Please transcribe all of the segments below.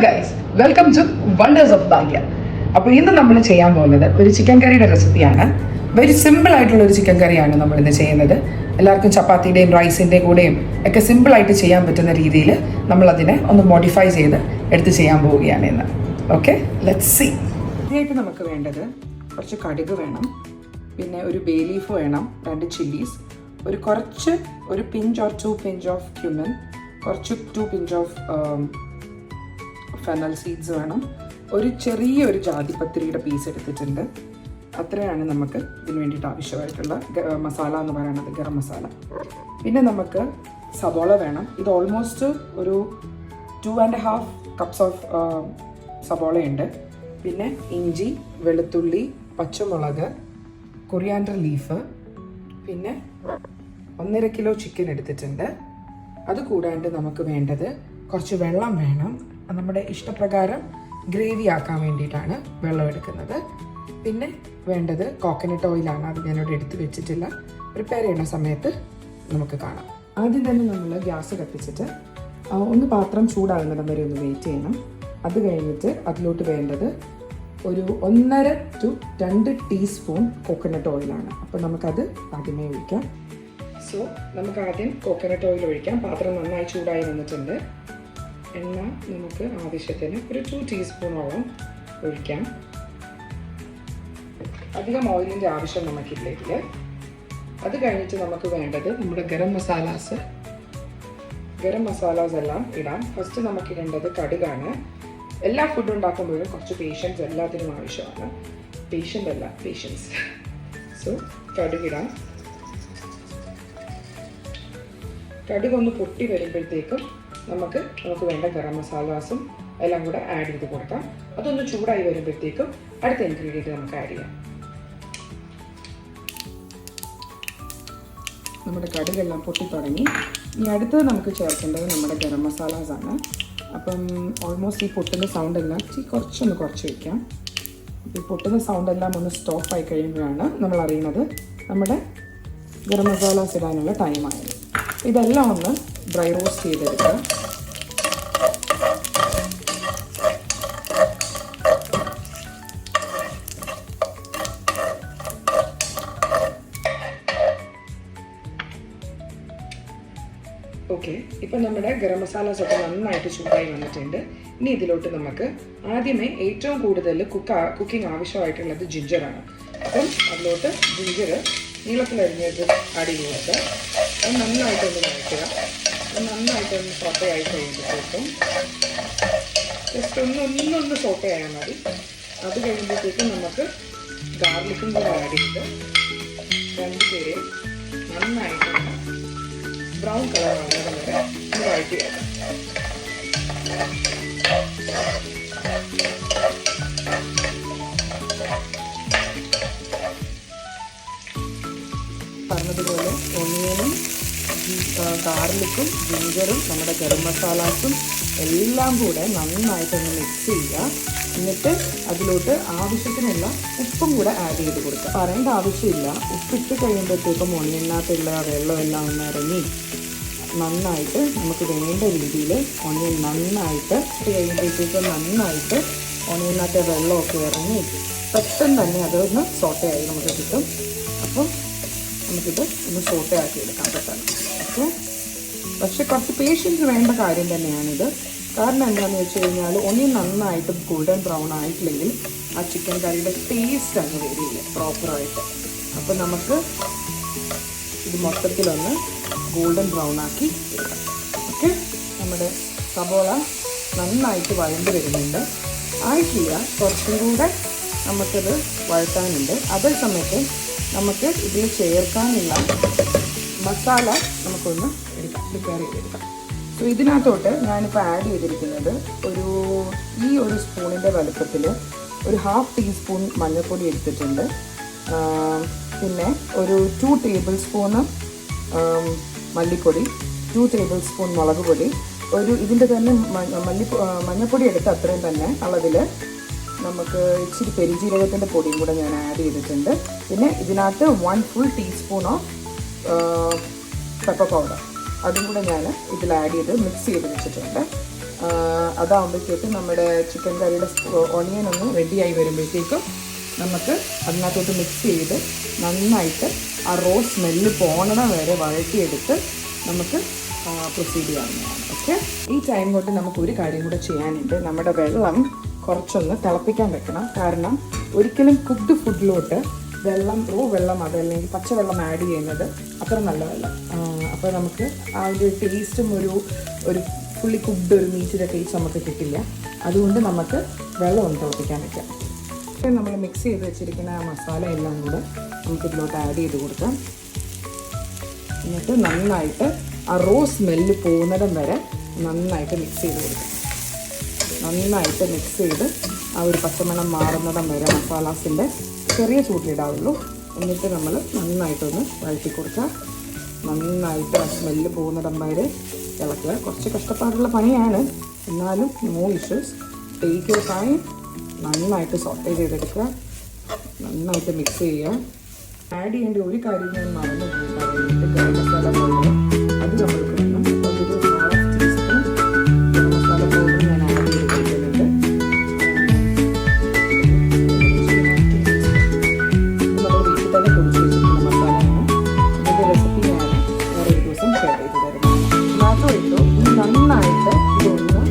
Guys, welcome to wonders of Bhagya. അപ്പോൾ ഇന്ന് നമ്മൾ ചെയ്യാൻ പോകുന്നത് ഒരു ചിക്കൻ കറിയുടെ റെസിപ്പിയാണ്. വെരി സിമ്പിൾ ആയിട്ടുള്ള ഒരു ചിക്കൻ കറിയാണ് നമ്മൾ ഇന്ന് ചെയ്യുന്നത്. എല്ലാവർക്കും ചപ്പാത്തിയുടെയും റൈസിൻ്റെയും കൂടെയും ഒക്കെ സിമ്പിളായിട്ട് ചെയ്യാൻ പറ്റുന്ന രീതിയിൽ നമ്മളതിനെ ഒന്ന് മോഡിഫൈ ചെയ്ത് എടുത്ത് ചെയ്യാൻ പോവുകയാണ് ഇന്ന്. Okay, let's see. ആദ്യമായിട്ട് നമുക്ക് വേണ്ടത് കുറച്ച് കടുക് വേണം, പിന്നെ ഒരു ബേ ലീഫ് വേണം, 2 ചില്ലീസ്, ഒരു pinch or 2 pinch of cumin, കുറച്ച് 2 പിഞ്ച് ഓഫ് ഫെനൽ സീഡ്സ് വേണം, ചെറിയൊരു ജാതിപത്രിയുടെ പീസ് എടുത്തിട്ടുണ്ട്. അത്രയാണ് നമുക്ക് ഇതിന് വേണ്ടിയിട്ട് ആവശ്യമായിട്ടുള്ള മസാല എന്ന് പറയുന്നത്, ഗരം മസാല. പിന്നെ നമുക്ക് സവോള വേണം. ഇത് ഓൾമോസ്റ്റ് ഒരു 2.5 കപ്സ് ഓഫ് സവോളയുണ്ട്. പിന്നെ ഇഞ്ചി, വെളുത്തുള്ളി, പച്ചമുളക്, കൊറിയാൻഡർ ലീഫ്, പിന്നെ 1.5 കിലോ ചിക്കൻ എടുത്തിട്ടുണ്ട്. അതുകൂടാണ്ട് നമുക്ക് വേണ്ടത് കുറച്ച് വെള്ളം വേണം. നമ്മുടെ ഇഷ്ടപ്രകാരം ഗ്രേവി ആക്കാൻ വേണ്ടിയിട്ടാണ് വെള്ളം എടുക്കുന്നത്. പിന്നെ വേണ്ടത് കോക്കനട്ട് ഓയിലാണ്. അത് ഞാനിവിടെ എടുത്ത് വെച്ചിട്ടില്ല, പ്രിപ്പയർ ചെയ്യുന്ന സമയത്ത് നമുക്ക് കാണാം. ആദ്യം തന്നെ നമ്മൾ ഗ്യാസ് കത്തിച്ചിട്ട് ഒന്ന് പാത്രം ചൂടാകുന്നിടം വരെ ഒന്ന് വെയിറ്റ് ചെയ്യണം. അത് കഴിഞ്ഞിട്ട് അതിലോട്ട് വേണ്ടത് ഒരു 1.5 to 2 ടീസ്പൂൺ കോക്കനട്ട് ഓയിലാണ്. അപ്പോൾ നമുക്കത് ആദ്യമേ ഒഴിക്കാം. സോ നമുക്ക് ആദ്യം കോക്കനട്ട് ഓയിൽ ഒഴിക്കാം. പാത്രം നന്നായി ചൂടായി വന്നിട്ടുണ്ട്. എണ്ണ നമുക്ക് ആവശ്യത്തിന് ഒരു 2 ടീസ്പൂണോളം ഒഴിക്കാം. അധികം ഓയിലിൻ്റെ ആവശ്യം നമുക്കില്ല ഇതിൽ. അത് കഴിഞ്ഞിട്ട് നമുക്ക് വേണ്ടത് നമ്മുടെ ഗരം മസാലാസ് എല്ലാം ഇടാം. ഫസ്റ്റ് നമുക്കിടേണ്ടത് കടുകാണ്. എല്ലാ ഫുഡ് ഉണ്ടാക്കുമ്പോഴും കുറച്ച് പേഷ്യൻസ് എല്ലാത്തിനും ആവശ്യമാണ്. പേഷ്യൻസ്. സോ കടുകിടാം. കടുകൊന്ന് പൊട്ടി വരുമ്പോഴത്തേക്കും നമുക്ക് വേണ്ട ഗരം മസാലാസും എല്ലാം കൂടെ ആഡ് ചെയ്ത് കൊടുക്കാം. അതൊന്ന് ചൂടായി വരുമ്പോഴത്തേക്കും അടുത്ത ഇൻഗ്രീഡിയൻറ്റ് നമുക്ക് ആഡ് ചെയ്യാം. നമ്മുടെ കടുകെല്ലാം പൊട്ടി തുടങ്ങി. ഇനി അടുത്തത് നമുക്ക് ചേർക്കേണ്ടത് നമ്മുടെ ഗരം മസാലാസാണ്. അപ്പം ഓൾമോസ്റ്റ് ഈ പൊട്ടുന്ന സൗണ്ട് എല്ലാം കുറച്ച് വയ്ക്കാം. ഈ പൊട്ടുന്ന സൗണ്ട് എല്ലാം ഒന്ന് സ്റ്റോപ്പായി കഴിയുമ്പോഴാണ് നമ്മൾ അറിയുന്നത് നമ്മുടെ ഗരം മസാലാസ് ഇടാനുള്ള ടൈമായത്. ഇതെല്ലാം ഒന്ന് ഡ്രൈ റോസ്റ്റ് ചെയ്തെടുക്കാം. ഓക്കെ, ഇപ്പം നമ്മുടെ ഗരം മസാലാസ് ഒക്കെ നന്നായിട്ട് ചൂടായി വന്നിട്ടുണ്ട്. ഇനി ഇതിലോട്ട് നമുക്ക് ആദ്യമേ ഏറ്റവും കൂടുതൽ കുക്കിംഗ് ആവശ്യമായിട്ടുള്ളത് ജിഞ്ചറാണ്. അപ്പം അതിലോട്ട് ജിഞ്ചർ നീളത്തിലരിഞ്ഞത് ആഡ് ചെയ്ത് കൊടുക്കുക. അത് നന്നായിട്ടൊന്ന് വഴറ്റുക. നന്നായിട്ടൊന്ന് സോട്ടയായി കഴിയുമ്പോഴത്തേക്കും ജസ്റ്റ് ഒന്നൊന്ന് സോട്ടയായാൽ മതി. അത് കഴിയുമ്പോഴത്തേക്കും നമുക്ക് ഗാർലിക്കും കൂടെ ആഡ് ചെയ്ത് 2 പേരെയും നന്നായിട്ടൊന്ന് ബ്രൗൺ കളർ ആകുന്നത് വരെ ഒന്ന് വഴറ്റി വെക്കാം. പറഞ്ഞതുപോലെ ഒനിയനും ഗാർലിക്കും ജിഞ്ചറും നമ്മുടെ ഗരം മസാലാസും എല്ലാം കൂടെ നന്നായിട്ടൊന്ന് മിക്സ് ചെയ്യുക. എന്നിട്ട് അതിലോട്ട് ആവശ്യത്തിനുള്ള ഉപ്പും കൂടെ ആഡ് ചെയ്ത് കൊടുക്കുക. പറയേണ്ട ആവശ്യമില്ല. ഉപ്പിട്ട് കഴിയുമ്പോഴത്തേക്കും ഒണിയനകത്തുള്ള വെള്ളമെല്ലാം ഒന്ന് ഇറങ്ങി നന്നായിട്ട് നമുക്ക് വേണ്ട രീതിയിൽ ഒണിയൻ നന്നായിട്ട് കഴിയുമ്പോഴത്തേക്കും നന്നായിട്ട് ഒണിയനകത്തെ വെള്ളമൊക്കെ ഇറങ്ങി പെട്ടെന്ന് തന്നെ അതൊന്ന് സോട്ടയായി നമുക്ക് കിട്ടും. അപ്പം നമുക്കിത് ഒന്ന് സോട്ടയാക്കി എടുക്കാൻ പെട്ടെന്ന്. ഓക്കെ, പക്ഷെ കുറച്ച് പേഷ്യൻസ് വേണ്ട കാര്യം തന്നെയാണിത്. കാരണം എന്താണെന്ന് വെച്ച് കഴിഞ്ഞാൽ ഒന്നിനും നന്നായിട്ട് ഗോൾഡൻ ബ്രൗൺ ആയിട്ടില്ലെങ്കിൽ ആ ചിക്കൻ കറിയുടെ ടേസ്റ്റ് അങ്ങ് വരില്ല പ്രോപ്പറായിട്ട്. അപ്പോൾ നമുക്ക് ഇത് മൊത്തത്തിലൊന്ന് ഗോൾഡൻ ബ്രൗൺ ആക്കി എടുക്കാം. ഓക്കെ, നമ്മുടെ സവോള നന്നായിട്ട് വഴണ്ട് വരുന്നുണ്ട്. ആയിട്ടില്ല, കുറച്ചും കൂടെ നമുക്കിത് വഴറ്റാനുണ്ട്. അതേ സമയത്ത് നമുക്ക് ഇതിൽ ചേർക്കാനുള്ള മസാല നമുക്കൊന്ന് പ്രിപ്പയർ ചെയ്തെടുക്കാം. സോ ഇതിനകത്തോട്ട് ഞാനിപ്പോൾ ആഡ് ചെയ്തിരിക്കുന്നത് ഒരു സ്പൂണിൻ്റെ വലുപ്പത്തിൽ ഒരു 1/2 ടീസ്പൂൺ മഞ്ഞൾപ്പൊടി എടുത്തിട്ടുണ്ട്. പിന്നെ ഒരു 2 ടേബിൾ സ്പൂണ് മല്ലിപ്പൊടി, 2 ടേബിൾ സ്പൂൺ മുളക് പൊടി, ഇതിൻ്റെ തന്നെ മഞ്ഞൾപ്പൊടി എടുത്ത് അത്രയും തന്നെ അളവിൽ നമുക്ക് ഇച്ചിരി പെരുംജീരകത്തിൻ്റെ പൊടിയും കൂടെ ഞാൻ ആഡ് ചെയ്തിട്ടുണ്ട്. പിന്നെ ഇതിനകത്ത് 1 full teaspoon of pepper powder അതും കൂടെ ഞാൻ ഇതിൽ ആഡ് ചെയ്ത് മിക്സ് ചെയ്ത് വെച്ചിട്ടുണ്ട്. അതാകുമ്പോഴത്തേക്കും നമ്മുടെ ചിക്കൻ കറിയുടെ ഓണിയൻ ഒന്ന് റെഡിയായി വരുമ്പോഴത്തേക്കും നമുക്ക് അതിനകത്തോട്ട് മിക്സ് ചെയ്ത് നന്നായിട്ട് ആ റോ സ്മെല്ല് പോകണം വരെ വഴറ്റിയെടുത്ത് നമുക്ക് പ്രൊസീഡ് ചെയ്യാവുന്നതാണ്. ഓക്കെ, ഈ ടൈം കൊണ്ട് നമുക്കൊരു കാര്യം കൂടെ ചെയ്യാനുണ്ട്. നമ്മുടെ വെള്ളം കുറച്ചൊന്ന് തിളപ്പിക്കാൻ വെക്കണം. കാരണം ഒരിക്കലും കുക്ക്ഡ് ഫുഡിലോട്ട് റോ വെള്ളം അതല്ലെങ്കിൽ പച്ചവെള്ളം ആഡ് ചെയ്യുന്നത് അത്ര നല്ലതല്ല. അപ്പോൾ നമുക്ക് ആ ഒരു ടേസ്റ്റും ഒരു ഫുള്ളി കുക്ക്ഡ് ഒരു മീറ്റിൻ്റെ ടേസ്റ്റ് നമുക്ക് കിട്ടില്ല. അതുകൊണ്ട് നമുക്ക് വെള്ളം ഒന്ന് തിളപ്പിക്കാൻ വെക്കാം. നമ്മൾ മിക്സ് ചെയ്ത് വെച്ചിരിക്കുന്ന ആ മസാല എല്ലാം കൂടെ നമുക്കിതിലോട്ട് ആഡ് ചെയ്ത് കൊടുക്കാം. എന്നിട്ട് നന്നായിട്ട് ആ റോ സ്മെല്ല് പോകുന്നിടം വരെ നന്നായിട്ട് മിക്സ് ചെയ്ത് കൊടുക്കാം. നന്നായിട്ട് മിക്സ് ചെയ്ത് ആ ഒരു പച്ചമണം മാറുന്നിടം വരെ മസാലാസിൻ്റെ ചെറിയ ചൂടിലിടാവുള്ളൂ. എന്നിട്ട് നമ്മൾ നന്നായിട്ടൊന്ന് വഴറ്റി കൊടുക്കുക. നന്നായിട്ട് ആ സ്മെല്ല് പോകുന്നിടം വരെ ഇളക്കുക. കുറച്ച് കഷ്ടപ്പാടുള്ള പണിയാണ്, എന്നാലും no issues. Take your time. നന്നായിട്ട് സോട്ടേ ചെയ്തെടുക്കുക. നന്നായിട്ട് മിക്സ് ചെയ്യുക. ആഡ് ചെയ്യേണ്ട ഒരു കാര്യം ഞാൻ മറന്നു പോയിട്ട് ഗരം മസാല പൗഡർ അത് നമ്മൾ കിട്ടണം. അതൊരു 1/2 ടീസ്പൂൺ ഗരം മസാല പൗഡർ ഞാൻ ആഡ് ചെയ്ത് കൊടുക്കുന്നുണ്ട്. നമ്മൾ വീട്ടിൽ തന്നെ പൊടിച്ച് വെച്ചിട്ടുള്ള മസാലയാണ്. ഇതിൻ്റെ റെസിപ്പി ഞാൻ വേറെ ഒരു ദിവസം ഷെയർ ചെയ്ത് തരുന്നത്. മാത്രമല്ലോ ഇത് നന്നായിട്ട് ഇതൊന്ന്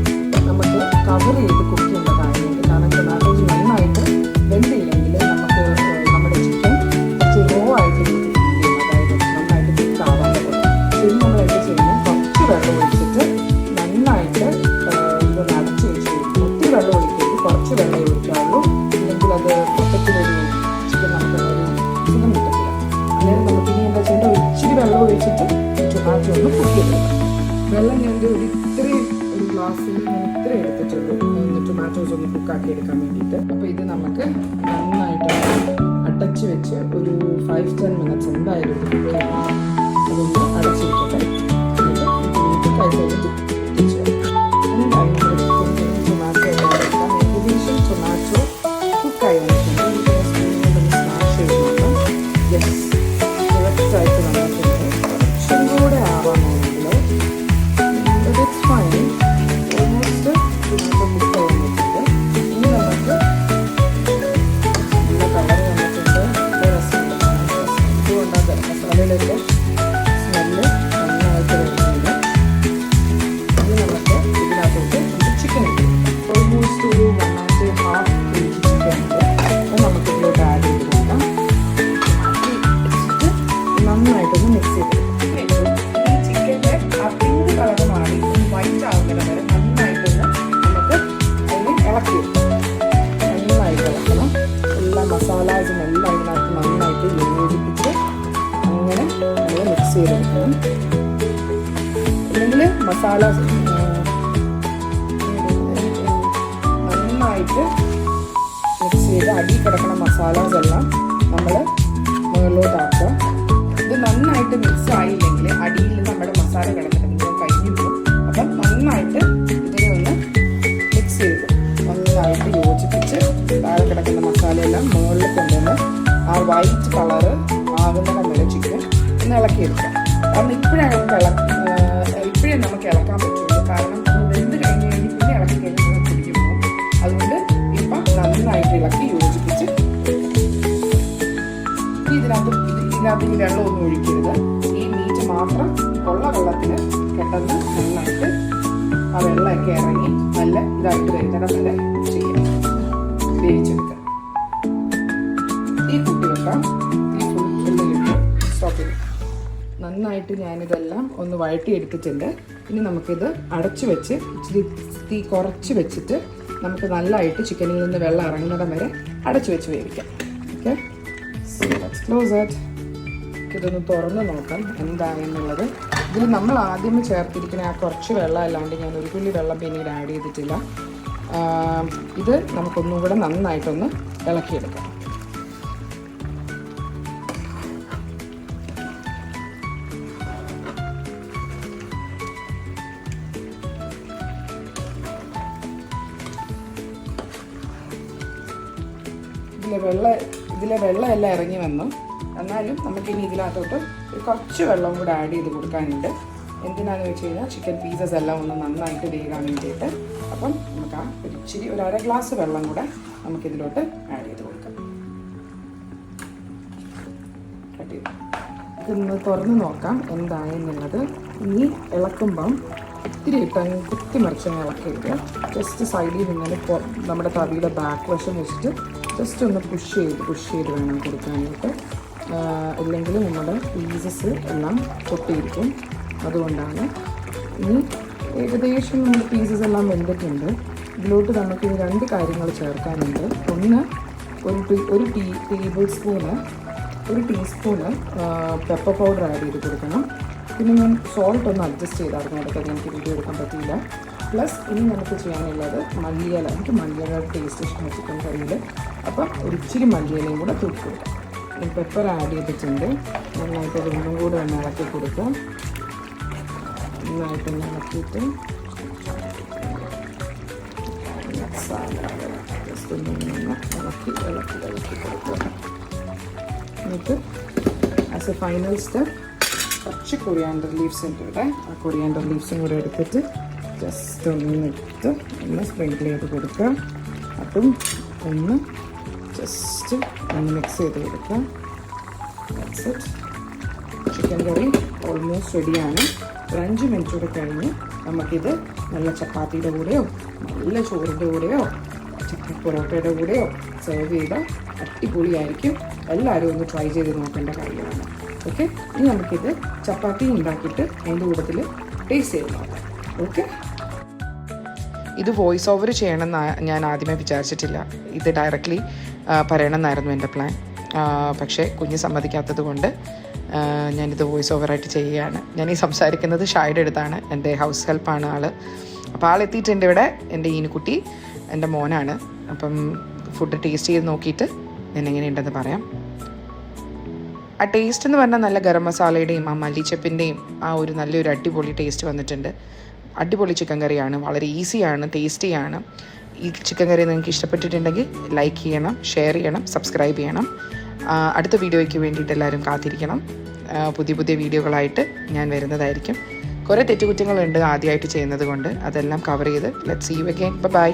നമുക്ക് കവർ ചെയ്ത് കുക്ക് ചെയ്യേണ്ട കാര്യമുണ്ട്. കാരണം ടൊമാറ്റോ നന്നായിട്ട് വെന്തില്ലെങ്കിൽ നമുക്ക് നമ്മുടെ ചിക്കൻ റോ ആയിട്ട് അതായത് നന്നായിട്ട് കുക്ക് ആവാൻ പറ്റും. ഇത് നമ്മൾ എന്താ ചെയ്യുന്നത്, കുറച്ച് വെള്ളം ഒഴിച്ചിട്ട് നന്നായിട്ട് ഇതൊന്ന് അടച്ച് വെച്ച് ഒത്തിരി വെള്ളം ഒഴിക്കരുത്. കുറച്ച് വെള്ളം ഒഴിക്കാവുള്ളൂ. അല്ലെങ്കിൽ അത് മൊത്തത്തിലൊരു ചിക്കൻ നമുക്കൊരു സുഖം കിട്ടത്തില്ല. അന്നേരം നമുക്കിനി എന്താ ചെയ്യേണ്ടത്, ഇച്ചിരി വെള്ളം ഒഴിച്ചിട്ട് ടൊമാറ്റോ ഒന്ന് കുക്ക് ചെയ്തെടുക്കാം. വെള്ളം ഞാൻ ഒരു ഗ്ലാസ്സിൽ ഞാൻ ഇത്ര എടുത്തിട്ടുള്ളൂ ടൊമാറ്റോസ് ഒന്ന് കുക്കാക്കി എടുക്കാൻ വേണ്ടിയിട്ട്. അപ്പോൾ ഇത് നമുക്ക് നന്നായിട്ട് അടച്ച് വെച്ച് ഒരു 5-10 മിനിറ്റ്സ് എന്തായാലും ഇത് കുക്ക് ചെയ്യണം. അതൊന്ന് അടച്ചിരിക്കട്ടെ. ടൊമാറ്റോ ഏകദേശം ടൊമാറ്റോ കുക്കായി വന്നിട്ടുണ്ട്. സ്മാഷ് ചെയ്ത് നോക്കാം. യെസ്, കറക്റ്റായിട്ട് വന്നിട്ടുണ്ട്. കുറച്ചും കൂടെ ആവാമെങ്കിൽ ഇറ്റ്സ് ഫൈൻ. ഓൾമോസ്റ്റ് ടൊമാറ്റോ കുക്കായി വന്നിട്ടുണ്ട്. ഇനി നമുക്ക് നല്ല കളർ വന്നിട്ടുണ്ട്. നല്ല രസമുണ്ട്. ഇതുകൊണ്ടാണ് ഗരം മസാലയിലൊക്കെ സ്മെല്ല് നന്നായിട്ട് വരുന്നുണ്ട്. ഇനി നമുക്ക് ഇതിനകത്തോട്ട് ചിക്കൻ ഉണ്ട്. ഓൾമോസ്റ്റ് ഒരു 1.5 kg ചിക്കൻ ഉണ്ട്. അത് നമുക്ക് ഇതിലോട്ട് ആഡ് ചെയ്ത് കൊടുക്കാം. നന്നായിട്ടൊന്ന് മിക്സ് ചെയ്ത് ഈ ചിക്കൻ്റെ ആ പിങ്ക് കളർ മാറി വൈറ്റ് ആവുന്നത് വരെ നന്നായിട്ടൊന്ന് നമുക്ക് അതിന് ഇളക്കി വെക്കാം. നന്നായിട്ട് ഇളക്കണം. എല്ലാ മസാലാസും എല്ലാം ഇതിനകത്ത് നന്നായിട്ട് യോജിപ്പിച്ച് അങ്ങനെ നമ്മൾ മിക്സ് ചെയ്തെടുക്കണം. അല്ലെങ്കിൽ മസാല നന്നായിട്ട് മിക്സ് ചെയ്ത് അടി കിടക്കുന്ന മസാലാസ് എല്ലാം നമ്മൾ മുകളിലോട്ടാക്കുക. ഇത് നന്നായിട്ട് മിക്സ് ആയില്ലെങ്കിൽ അടിയിൽ നമ്മുടെ മസാല കിടക്കുന്നത് കഴിഞ്ഞു പോകും. അപ്പം നന്നായിട്ട് ഇതിനെ ഒന്ന് മിക്സ് ചെയ്ത് നന്നായിട്ട് യോജിപ്പിച്ച് താഴെ കിടക്കുന്ന മസാലയെല്ലാം മുകളിൽ കൊണ്ടുവന്ന് ആ വൈറ്റ് കളറ് ആകുന്നിടം വരെ ചിക്കൻ ഒന്ന് ഇളക്കിയെടുക്കാം. കാരണം ഇപ്പോഴേ നമുക്ക് ഇളക്കാൻ പറ്റുള്ളൂ. കാരണം വെന്ത് കഴിഞ്ഞ് പിന്നെ ഇളക്കി കഴിഞ്ഞ് നമ്മൾ പിടിക്കും പോകും. അതുകൊണ്ട് ഇപ്പം നന്നായിട്ട് ഇളക്കി യോജിപ്പിച്ച് ഇതിനകത്ത് ഈ വെള്ളമൊന്നും ഒഴിക്കരുത്. ഈ മീറ്റ് മാത്രം ഉള്ള വെള്ളത്തിൽ പെട്ടെന്ന് നന്നായിട്ട് ആ വെള്ളമൊക്കെ ഇറങ്ങി നല്ല ഇതായിട്ട് വരുന്നിടം വരെ ചെയ്യാം. വേവിച്ചെടുക്കാം. തീ കൂട്ടി വെക്കാം. തീ ഫുള്ളിലിട്ട് സ്റ്റോപ്പ് ചെയ്ത് നന്നായിട്ട് ഞാനിതെല്ലാം ഒന്ന് വഴറ്റിയെടുത്തിട്ടുണ്ട്. ഇനി നമുക്കിത് അടച്ചു വെച്ച് ഇച്ചിരി തീ കുറച്ച് വെച്ചിട്ട് നമുക്ക് നല്ലതായിട്ട് ചിക്കനിൽ നിന്ന് വെള്ളം ഇറങ്ങുന്നിടം വരെ അടച്ചു വെച്ച് വേവിക്കാം. Okay, close it. ഇതൊന്ന് തുറന്ന് നോക്കാം എന്താണെന്നുള്ളത്. ഇതിൽ നമ്മൾ ആദ്യം ചേർത്തിരിക്കുന്ന ആ കുറച്ച് വെള്ളം അല്ലാണ്ട് ഞാൻ ഒരു തുള്ളി വെള്ളം പിന്നീട് ആഡ് ചെയ്തിട്ടില്ല. ഇത് നമുക്കൊന്നും കൂടെ നന്നായിട്ടൊന്ന് ഇളക്കിയെടുക്കാം. ഇതിലെ വെള്ളം എല്ലാം ഇറങ്ങി വന്നു. എന്നാലും നമുക്കിനി ഇതിനകത്തോട്ട് ഒരു കുറച്ച് വെള്ളം കൂടെ ആഡ് ചെയ്ത് കൊടുക്കാനുണ്ട്. എന്തിനാണെന്ന് വെച്ച് കഴിഞ്ഞാൽ ചിക്കൻ പീസസ് എല്ലാം ഒന്ന് നന്നായിട്ട് വേകാൻ വേണ്ടിയിട്ട്. അപ്പം നമുക്ക് ആ ഒരു അര ഗ്ലാസ് വെള്ളം കൂടെ നമുക്കിതിലോട്ട് ആഡ് ചെയ്ത് കൊടുക്കാം. ഇതൊന്ന് തുറന്ന് നോക്കാം എന്തായെന്നുള്ളത്. ഇനി ഇളക്കുമ്പം ഒത്തിരി ഇട്ടങ്ങ് കുത്തിമറിച്ചങ്ങ് ഇളക്കരുത്. ജസ്റ്റ് സൈഡിൽ നിന്നിങ്ങനെ നമ്മുടെ തവിയുടെ ബാക്ക് വശം വെച്ചിട്ട് ജസ്റ്റ് ഒന്ന് പുഷ് ചെയ്ത് വേണം കൊടുക്കാനായിട്ട്. ഇല്ലെങ്കിൽ നമ്മുടെ പീസസ് എല്ലാം പൊട്ടിയിരിക്കും. അതുകൊണ്ടാണ്. ഇനി ഏകദേശം നമ്മുടെ പീസസ് എല്ലാം വെന്തിട്ടുണ്ട്. ഇതിലോട്ട് നമുക്ക് 2 കാര്യങ്ങൾ ചേർക്കാനുണ്ട്. ഒന്ന് ഒരു ടീസ്പൂണ് പെപ്പർ പൗഡർ ആഡ് ചെയ്ത് കൊടുക്കണം. പിന്നെ ഞാൻ സോൾട്ട് ഒന്ന് അഡ്ജസ്റ്റ് ചെയ്തായിരുന്നു, അതൊക്കെ എനിക്ക് വീഡിയോ എടുക്കാൻ പറ്റിയില്ല. പ്ലസ് ഇനി നമുക്ക് ചെയ്യാനുള്ളത് മല്ലിയില. എനിക്ക് മല്ലിയില ടേസ്റ്റ് ഇഷ്ടം ചിക്കൻ കറിയിൽ. അപ്പം ഒരു ഇച്ചിരി മല്ലിയിലയും കൂടെ തൂക്കി കൊടുക്കാം. പെപ്പർ ആഡ് ചെയ്തിട്ടുണ്ട്. നന്നായിട്ട് ഒന്നും കൂടെ ഒന്ന് ഇളക്കി കൊടുക്കാം. നന്നായിട്ടൊന്ന് ഇളക്കിയിട്ട് മസാല ജസ്റ്റ് ഒന്ന് ഇളക്കി കൊടുക്കുക. എന്നിട്ട് ആസ് എ ഫൈനൽ സ്റ്റെപ്പ് കുറച്ച് കൊറിയാണ്ടർ ലീവ്സ് ഉണ്ട് ഇവിടെ. ആ കൊറിയാണ്ടർ ലീവ്സും കൂടെ എടുത്തിട്ട് ജസ്റ്റ് ഒന്ന് സ്പ്രിങ്കിൾ ചെയ്ത് കൊടുക്കുക. അതും ഒന്ന് ജസ്റ്റ് ഒന്ന് മിക്സ് ചെയ്ത് കൊടുക്കുക. That's it. Chicken curry almost റെഡിയാണ്. ഒരു 5 മിനിറ്റ് കൂടെ കഴിഞ്ഞ് നമുക്കിത് നല്ല ചപ്പാത്തിയുടെ കൂടെയോ നല്ല ചോറിൻ്റെ കൂടെയോ ചിക്കൻ പൊറോട്ടയുടെ കൂടെയോ സെർവ് ചെയ്താൽ അടിപൊളിയായിരിക്കും. എല്ലാവരും ഒന്ന് ട്രൈ ചെയ്ത് നോക്കേണ്ട കാര്യമാണ്. ഓക്കെ, ഇനി നമുക്കിത് ചപ്പാത്തി ഉണ്ടാക്കിയിട്ട് അതിൻ്റെ കൂട്ടത്തിൽ ടേസ്റ്റ് ചെയ്ത് നോക്കാം. ഓക്കെ, ഇത് വോയിസ് ഓവർ ചെയ്യണമെന്ന് ഞാൻ ആദ്യമേ വിചാരിച്ചിട്ടില്ല. ഇത് ഡയറക്റ്റ്ലി പറയണമെന്നായിരുന്നു എൻ്റെ പ്ലാൻ. പക്ഷേ കുഞ്ഞ് സമ്മതിക്കാത്തത് കൊണ്ട് ഞാനിത് വോയിസ് ഓവറായിട്ട് ചെയ്യുകയാണ്. ഞാൻ ഈ സംസാരിക്കുന്നത് ഷായുടെ അടുത്താണ്. എൻ്റെ ഹൗസ് ഹെൽപ്പാണ് ആൾ. അപ്പോൾ ആളെത്തിയിട്ടുണ്ട് ഇവിടെ. എൻ്റെ ഈനുകുട്ടി എൻ്റെ മോനാണ്. അപ്പം ഫുഡ് ടേസ്റ്റ് ചെയ്ത് നോക്കിയിട്ട് ഞാൻ എങ്ങനെയുണ്ടെന്ന് പറയാം. ആ ടേസ്റ്റ് എന്ന് പറഞ്ഞാൽ നല്ല ഗരം മസാലയുടെയും ആ മല്ലിച്ചപ്പിൻ്റെയും ആ ഒരു നല്ലൊരു അടിപൊളി ടേസ്റ്റ് വന്നിട്ടുണ്ട്. അടിപൊളി ചിക്കൻ കറിയാണ്. വളരെ ഈസിയാണ്, ടേസ്റ്റിയാണ്. ഈ ചിക്കൻ കറി നിങ്ങൾക്ക് ഇഷ്ടപ്പെട്ടിട്ടുണ്ടെങ്കിൽ ലൈക്ക് ചെയ്യണം, ഷെയർ ചെയ്യണം, സബ്സ്ക്രൈബ് ചെയ്യണം. അടുത്ത വീഡിയോയ്ക്ക് വേണ്ടിയിട്ട് എല്ലാവരും കാത്തിരിക്കണം. പുതിയ വീഡിയോകളായിട്ട് ഞാൻ വരുന്നതായിരിക്കും. കുറേ തെറ്റുകുറ്റങ്ങളുണ്ട് ആദ്യമായിട്ട് ചെയ്യുന്നത് കൊണ്ട്. അതെല്ലാം കവർ ചെയ്ത് let's see you again. By.